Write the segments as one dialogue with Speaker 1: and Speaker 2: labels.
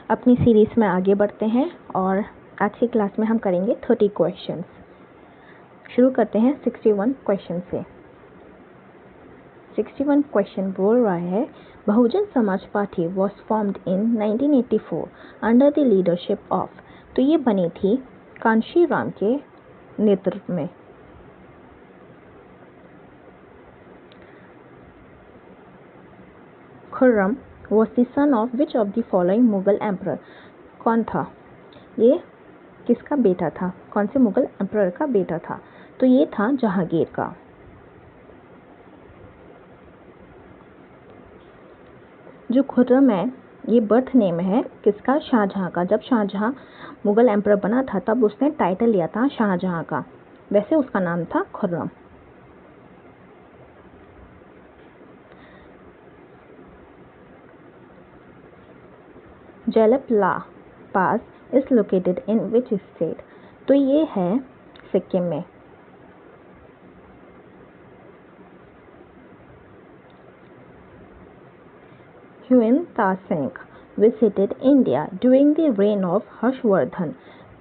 Speaker 1: अपनी सीरीज़ में आगे बढ़ते हैं और आज की क्लास में हम करेंगे 30 क्वेश्चंस। शुरू करते हैं 61 क्वेश्चन से। 61 क्वेश्चन बोल रहा है, Bahujan Samaj party was formed in 1984 under the leadership of. तो ये बनी थी कांशी राम के नेतृत्व में। Khurram was the son of which of the following Mughal emperor. कौन था ये, किसका बेटा था, कौन से मुगल एम्परर का बेटा था? तो ये था जहांगीर का। जो खुर्रम है ये बर्थ नेम है किसका, शाहजहां का। जब शाहजहां मुगल एम्परर बना था तब उसने टाइटल लिया था शाहजहां का, वैसे उसका नाम था Khurram. Jelepla pass is located in which state. तो ये है सिक्किम में। Hiuen Tsang visited India during the reign of Harshavardhana.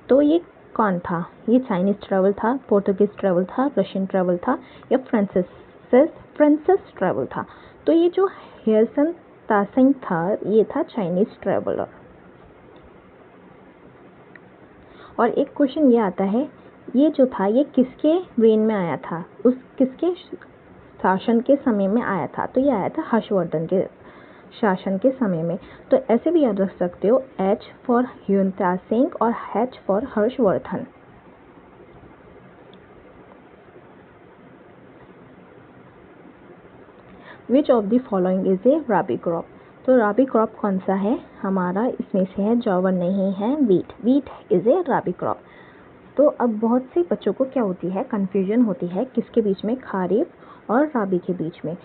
Speaker 1: तो ये कौन था? ये चाइनीज ट्रैवल था, पोर्तुगीज ट्रैवल था, रशियन ट्रैवल था या फ्रांसिस ट्रैवल था? तो ये जो ह्यूएन तासेंग था ये था चाइनीज ट्रैवलर। और एक क्वेश्चन ये आता है, ये जो था ये किसके रेन में आया था, उस किसके शासन के समय में आया था? तो ये आया था हर्षवर्धन के शासन के समय में। तो ऐसे भी याद रख सकते हो, H फॉर ह्यूएन तासेंग और H for Harshavardhana. Which of the following is a rabi crop. तो राबी क्रॉप कौन सा है हमारा? इसमें से है जॉवर, नहीं है wheat. Wheat is a rabi crop. तो अब बहुत से बच्चों को क्या होती है, कन्फ्यूजन होती है किसके बीच में, खारिफ और राबी के बीच में,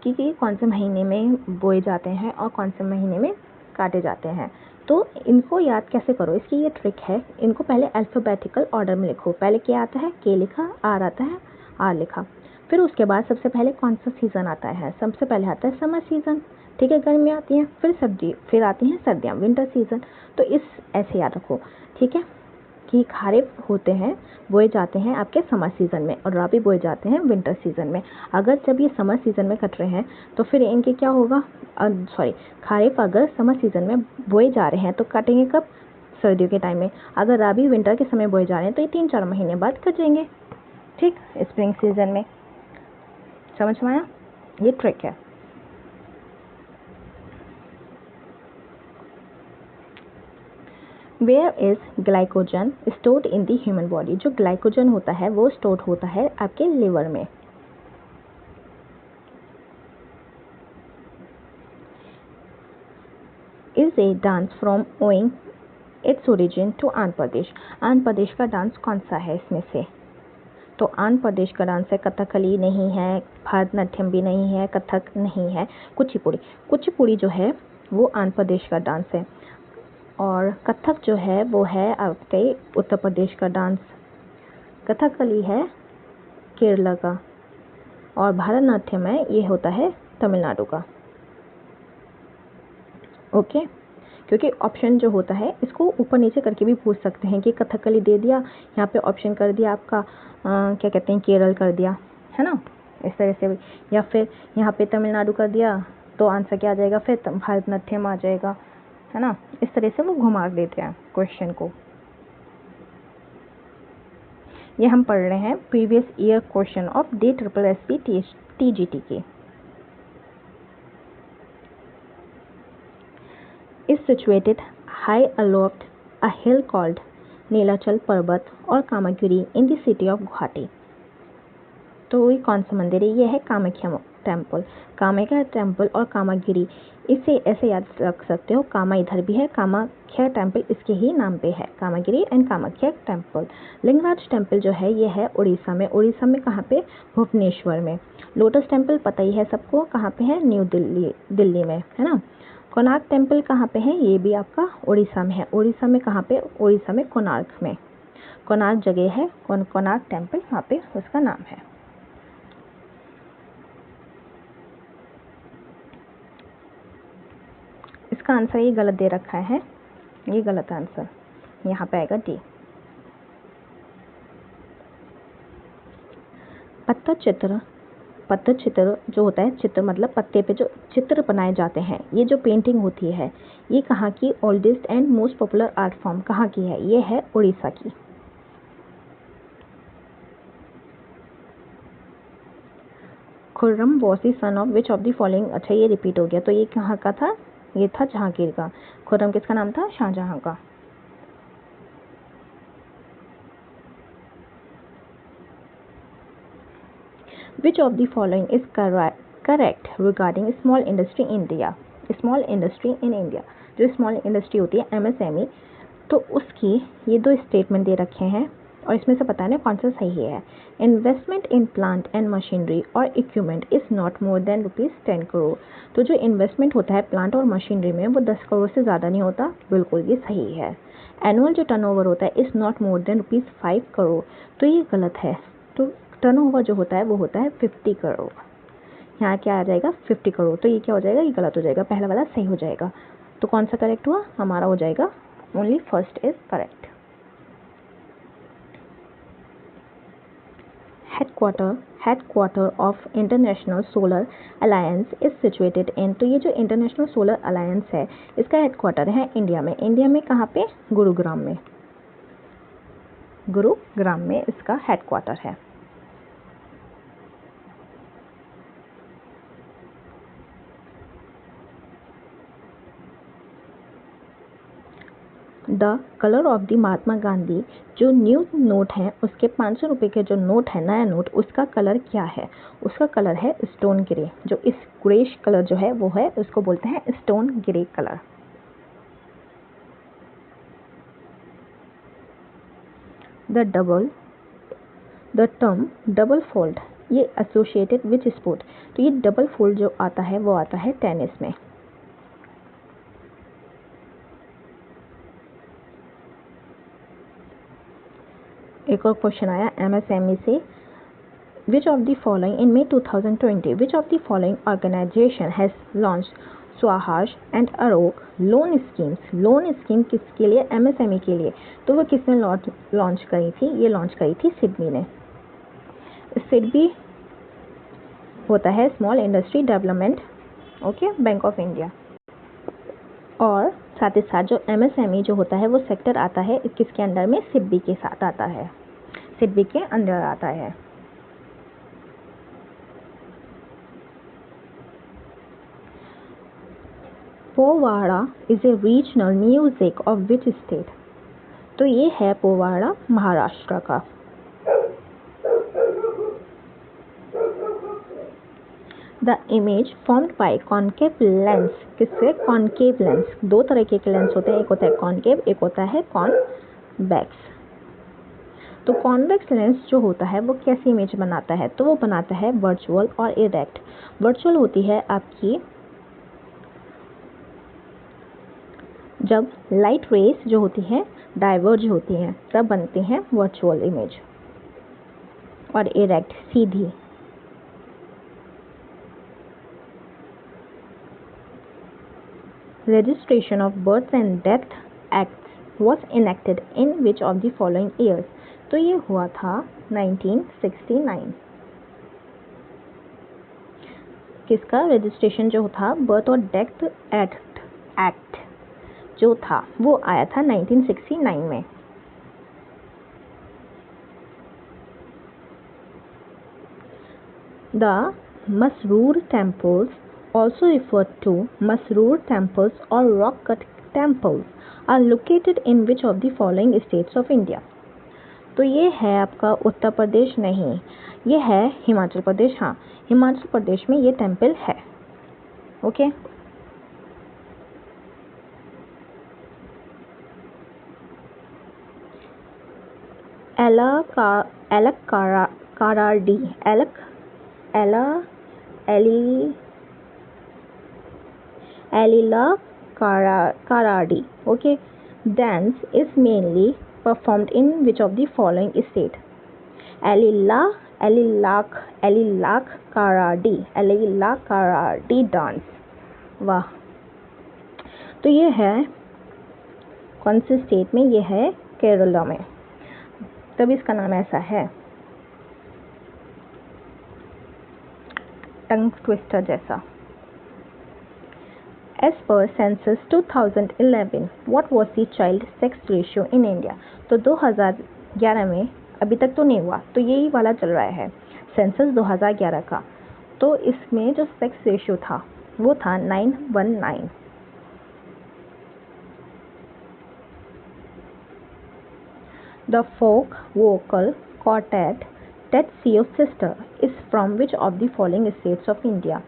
Speaker 1: कि कौन से महीने में बोए जाते हैं और कौन से महीने में काटे जाते हैं। तो इनको याद कैसे करो, इसकी ये ट्रिक है। इनको पहले अल्फ़ाबेटिकल ऑर्डर में लिखो। पहले क्या आता है, के लिखा, आर आता है, आर लिखा। फिर उसके बाद सबसे पहले कौन सा सीज़न आता है? सबसे पहले आता है समर सीज़न, ठीक है, गर्मी आती है। फिर सर्दी, फिर आती हैं सर्दियाँ, विंटर सीज़न। तो इस ऐसे याद रखो, ठीक है, कि खारिफ होते हैं, बोए जाते हैं आपके समर सीज़न में और राबी बोए जाते हैं विंटर सीज़न में। अगर जब ये समर सीज़न में कट रहे हैं तो फिर इनके क्या होगा, खारिफ अगर समर सीज़न में बोए जा रहे हैं तो काटेंगे कब, सर्दियों के टाइम में। अगर राबी विंटर के समय बोए जा रहे हैं तो ये 3-4 महीने बाद कट जाएंगे, ठीक, स्प्रिंग सीज़न में। समझ में आया? ये ट्रिक है। Where is glycogen stored in the human body. जो ग्लाइकोजन होता है वो स्टोर होता है आपके लिवर में। Is a dance from owing its origin to Andhra Pradesh. Andhra Pradesh का डांस कौन सा है इसमें से? तो आंध्र प्रदेश का डांस है कथकली, नहीं है भरतनाट्यम, भी नहीं है कथक, नहीं है कुचिपुड़ी। कुचिपुड़ी जो है वो आंध्र प्रदेश का डांस है और कथक जो है वो है आपके उत्तर प्रदेश का डांस। कथकली है केरला का और भरतनाट्यम है ये होता है तमिलनाडु का। ओके, क्योंकि ऑप्शन जो होता है इसको ऊपर नीचे करके भी पूछ सकते हैं कि कथकली दे दिया, यहाँ पे ऑप्शन कर दिया आपका क्या कहते हैं केरल कर दिया, है ना, इस तरह से भी। या फिर यहाँ पे तमिलनाडु कर दिया तो आंसर क्या आ जाएगा, फिर भरतनाट्यम आ जाएगा, है ना। इस तरह से वो घुमा देते हैं क्वेश्चन को। ये हम पढ़ रहे हैं previous year question of DSSB TGT के। is situated high aloft a hill called Nilachal पर्वत और कामागिरी in the city of Guwahati। तो ये कौन सा मंदिर है? ये है कामाख्या टेम्पल। कामाख्या टेम्पल और कामागिरी, इसे ऐसे याद रख सकते हो, कामा इधर भी है, कामाख्या टेम्पल इसके ही नाम पे है, Kamagiri and Kamakhya temple. Lingaraj temple जो है ये है उड़ीसा में। उड़ीसा में कहाँ पे? भुवनेश्वर में। लोटस टेम्पल पता ही है सबको, कहाँ पे है? न्यू दिल्ली में, है ना। कोणार्क टेम्पल कहाँ पे है? ये भी आपका उड़ीसा में है। उड़ीसा में कहाँ पे? उड़ीसा में कोणार्क में। कोणार्क जगह है, कोणार्क टेम्पल वहाँ पे उसका नाम है। इसका आंसर ये गलत दे रखा है, ये गलत आंसर, यहाँ पे आएगा डी। पत्तचित्र जो होता है, चित्र मतलब पत्ते पे जो चित्र बनाए जाते हैं, ये जो पेंटिंग होती है, ये कहाँ की oldest and most popular art form कहाँ की है? ये है उड़ीसा की। Khurram was the son of which of the following. अच्छा, ये रिपीट हो गया, तो ये कहाँ का था? ये था जहांगीर का। खुर्रम किसका नाम था? शाहजहां का। Which of the following is correct regarding small industry in India? Small industry in India, जो स्मॉल इंडस्ट्री होती है MSME, तो उसकी ये दो स्टेटमेंट दे रखे हैं और इसमें से बताना कौन सा सही है। Investment in plant and machinery और equipment is not more than ₹10 crore. तो जो इन्वेस्टमेंट होता है प्लांट और मशीनरी में वो 10 करोड़ से ज़्यादा नहीं होता, बिल्कुल ये सही है। एनुअल जो टर्नओवर होता है is not more then ₹5 crore, तो ये गलत है। तो टर्नओवर जो होता है वो होता है 50 करोड़। यहाँ क्या आ जाएगा? 50 करोड़। तो ये क्या हो जाएगा? ये गलत हो जाएगा, पहला वाला सही हो जाएगा। तो कौन सा करेक्ट हुआ? हमारा हो जाएगा only first is correct. Headquarter of international solar alliance is situated in. तो ये जो इंटरनेशनल सोलर अलायंस है इसका हेडक्वार्टर है इंडिया में। इंडिया में कहाँ पे? गुरुग्राम में। गुरुग्राम में इसका हेडक्वार्टर है। The colour of the Mahatma Gandhi, जो न्यू नोट है उसके 500 रुपये के जो नोट है, नया नोट, उसका कलर क्या है? उसका कलर है स्टोन ग्रे। जो इस ग्रेश कलर जो है वो है, उसको बोलते हैं stone grey colour. The term double fold, ये एसोसिएटेड विच स्पोर्ट? तो ये डबल फोल्ड जो आता है वो आता है टेनिस में। एक और क्वेश्चन आया MSME से। Which of the following in May 2020 which of the following organisation has launch Swahaj and Arog loan schemes? Loan scheme किसके लिए? MSME के लिए। तो वो किसने लॉन्च करी थी? ये लॉन्च करी थी सिडबी ने। सिडबी होता है small industry development, okay, bank of India. और साथ ही साथ जो MSME जो होता है वो सेक्टर आता है किसके अंडर में? सिडबी के साथ आता है, सिडबी के अंदर आता है। Powada is a regional music of which state? तो ये है पोवाड़ा महाराष्ट्र का। The image formed by concave lens, किससे? Concave lens. दो तरह के लेंस होते हैं, एक होता है कॉन्केव, एक होता है कॉन्वेक्स। तो कॉन्वेक्स लेंस जो होता है वो कैसी इमेज बनाता है? तो वो बनाता है वर्चुअल और इरेक्ट। वर्चुअल होती है आपकी जब लाइट रेस जो होती हैं डाइवर्ज होती हैं तब बनती हैं वर्चुअल इमेज, और erect Sidhi. Registration of birth and death act was enacted in which of the following years? तो ये हुआ था 1969। किसका रजिस्ट्रेशन जो था? बर्थ और डेथ एक्ट जो था वो आया था 1969 में। The Masroor temples also referred to Masroor temples or rock cut temples are located in which of the following states of India? तो ये है आपका उत्तर प्रदेश नहीं, ये है हिमाचल प्रदेश। हाँ, हिमाचल प्रदेश में ये टेम्पल है, okay. Alila Karadi, okay, dance is mainly performed in which of the following state? Alila Karadi dance। वाह, तो ये है कौन से स्टेट में? ये है केरला में, तभी इसका नाम ऐसा है, टंग ट्विस्टर जैसा। As per census 2011, what was the child sex ratio in India? तो 2011 में, अभी तक तो नहीं हुआ, तो यही वाला चल रहा है सेंसस 2011 का। तो इसमें जो सेक्स रेशियो था वो था 919। The folk vocal quartet Tetsuo Sister is from which of the following states of India?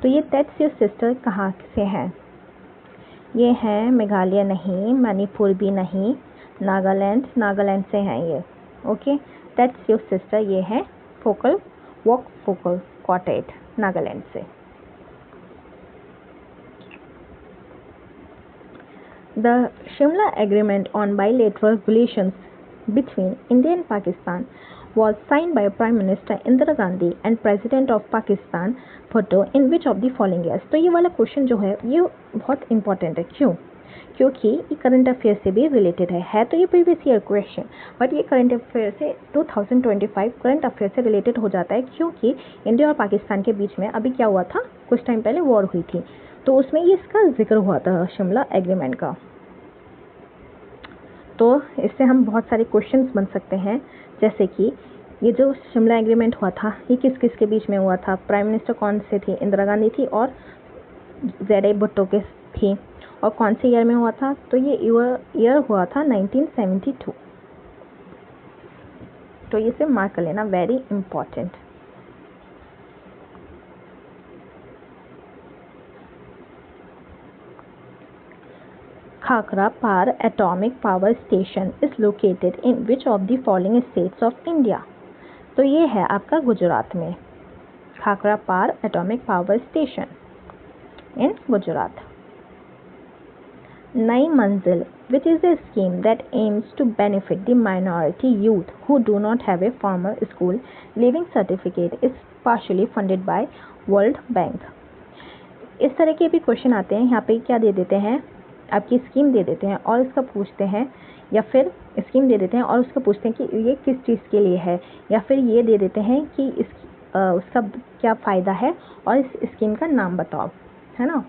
Speaker 1: तो ये Tetsuo Sister कहाँ से हैं? ये हैं मेघालय नहीं, मणिपुर भी नहीं, नागालैंड से हैं ये। ओके, Tetsuo Sister ये है vocal quartet नागालैंड से। The Shimla Agreement on Bilateral Relations between India and Pakistan was signed by Prime Minister Indira Gandhi and President of Pakistan Bhutto in which of the following years? तो ये वाला question जो है ये बहुत important है। क्यों? क्योंकि ये करंट अफेयर से भी रिलेटेड है तो ये प्रीवियस ईयर क्वेश्चन, बट ये करंट अफेयर से 2025 करंट अफेयर से रिलेटेड हो जाता है, क्योंकि इंडिया और पाकिस्तान के बीच में अभी क्या हुआ था, कुछ टाइम पहले वॉर हुई थी, तो उसमें ये इसका जिक्र हुआ था शिमला एग्रीमेंट का। तो इससे हम बहुत सारे क्वेश्चंस बन सकते हैं, जैसे कि ये जो शिमला एग्रीमेंट हुआ था ये किस किस के बीच में हुआ था, प्राइम मिनिस्टर कौन से थे, इंदिरा गांधी थी और जेड भुट्टो के थी, और कौन से ईयर में हुआ था? तो ये ईयर हुआ था 1972। तो ये से मार्क कर लेना, very important. Khakra Par Atomic Power Station is located in which of the following states of India? तो ये है आपका गुजरात में, Kakrapar atomic power station in Gujarat. Nai Manzil which is a scheme that aims to benefit the minority youth who do not have a formal school leaving certificate is partially funded by World Bank। इस तरह के भी question आते हैं, यहाँ पे क्या दे देते हैं, आपकी स्कीम दे देते हैं और इसका पूछते हैं, या फिर स्कीम दे देते हैं और उसका पूछते हैं कि ये किस चीज़ के लिए है, या फिर ये दे देते हैं कि उसका क्या फ़ायदा है और इस स्कीम का नाम बताओ, है ना।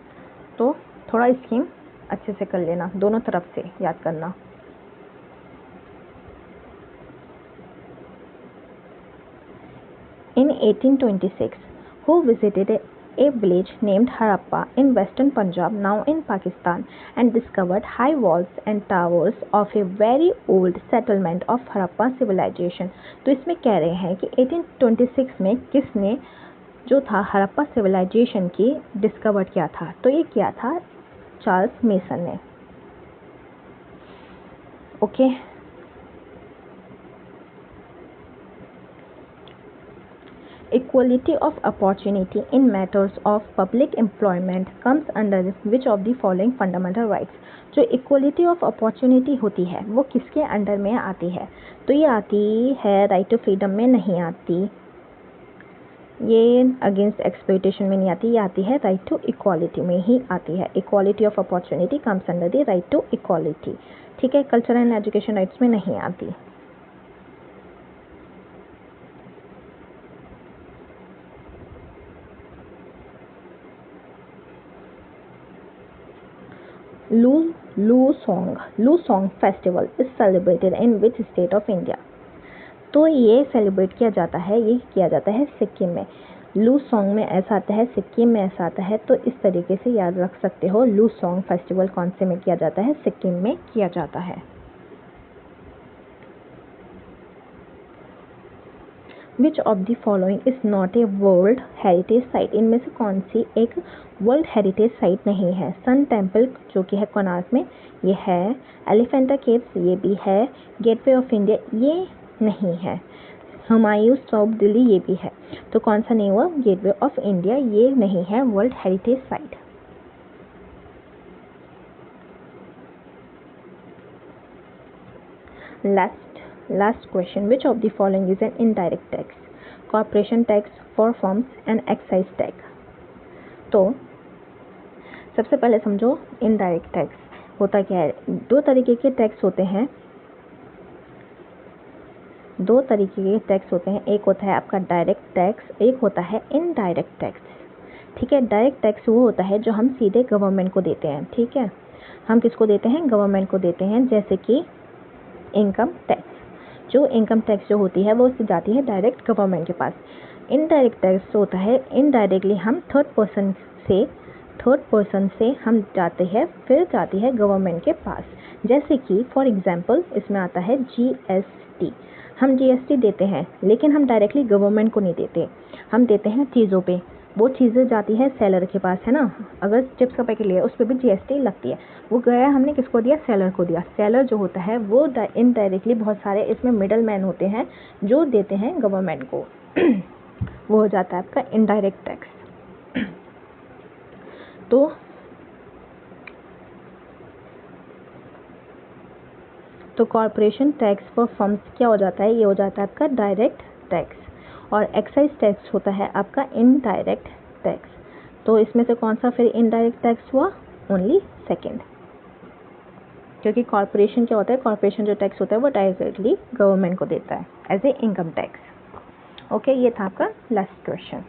Speaker 1: तो थोड़ा स्कीम अच्छे से कर लेना, दोनों तरफ से याद करना। In 1826, who visited a village named Harappa in western Punjab, now in Pakistan, and discovered high walls and towers of a very old settlement of Harappa civilization। तो इसमें कह रहे हैं कि 1826 में किसने जो था हड़प्पा सिविलाइजेशन की डिस्कवर किया था? तो ये किया था चार्ल्स मेसन ने। Okay, Equality of opportunity in matters of public employment comes under which of the following fundamental rights? जो इक्वलिटी ऑफ अपॉर्चुनिटी होती है वो किसके अंडर में आती है? तो ये आती है राइट टू फ्रीडम में नहीं आती, ये अगेंस्ट एक्सप्लॉयटेशन में नहीं आती, ये आती है राइट टू इक्वालिटी में ही आती है। Equality of opportunity comes under the right to equality, ठीक है। कल्चरल एंड एजुकेशन राइट्स में नहीं आती। Losoong festival is celebrated in which state of India? तो ये सेलिब्रेट किया जाता है, ये किया जाता है सिक्किम में। लूसोंग में ऐसा आता है, सिक्किम में ऐसा आता है, तो इस तरीके से याद रख सकते हो। लूसोंग फेस्टिवल कौन से में किया जाता है? सिक्किम में किया जाता है। विच of the following is not a world heritage site? इनमें से कौन सी एक वर्ल्ड हेरिटेज साइट नहीं है? सन टेम्पल जो कि है कोणार्क में, ये है। एलिफेंटा केव्स ये भी है। गेटवे ऑफ इंडिया ये नहीं है। हुमायूं टॉम्ब दिल्ली ये भी है। तो कौन सा नहीं हुआ? गेटवे ऑफ इंडिया ये नहीं है world heritage site. Last question, which of the following is an indirect tax? Corporation tax, for firms and excise tax। तो सबसे पहले समझो इनडायरेक्ट टैक्स। होता क्या है, दो तरीके के टैक्स होते हैं, एक होता है आपका डायरेक्ट टैक्स, एक होता है इनडायरेक्ट टैक्स। ठीक है, डायरेक्ट टैक्स वो होता है जो हम सीधे गवर्नमेंट को देते हैं। ठीक है, हम किसको देते हैं, गवर्नमेंट को देते हैं, जैसे कि इनकम टैक्स। जो इनकम टैक्स जो होती है वो उससे जाती है डायरेक्ट गवर्नमेंट के पास। इनडायरेक्ट टैक्स होता है इनडायरेक्टली हम थर्ड पर्सन से हम जाते हैं, फिर जाती है गवर्नमेंट के पास। जैसे कि फॉर एग्जांपल इसमें आता है जीएसटी। हम जीएसटी देते हैं लेकिन हम डायरेक्टली गवर्नमेंट को नहीं देते, हम देते हैं चीज़ों पे। वो चीज़ें जाती है सेलर के पास, है ना। अगर चिप्स का पैकेट लिया उस पर भी जीएसटी लगती है, वो गया हमने किसको दिया, सेलर को दिया। सेलर जो होता है वो इनडायरेक्टली, बहुत सारे इसमें मिडल मैन होते हैं जो देते हैं गवर्नमेंट को वो हो जाता है आपका इनडायरेक्ट टैक्स। तो कॉर्पोरेशन टैक्स फॉर फर्म्स क्या हो जाता है, ये हो जाता है आपका डायरेक्ट टैक्स। और एक्साइज टैक्स होता है आपका इनडायरेक्ट टैक्स। तो इसमें से कौन सा फिर इनडायरेक्ट टैक्स हुआ, ओनली सेकेंड, क्योंकि कॉर्पोरेशन क्या होता है, कॉर्पोरेशन जो टैक्स होता है वो डायरेक्टली गवर्नमेंट को देता है as a income tax. Okay, ये था आपका लास्ट क्वेश्चन।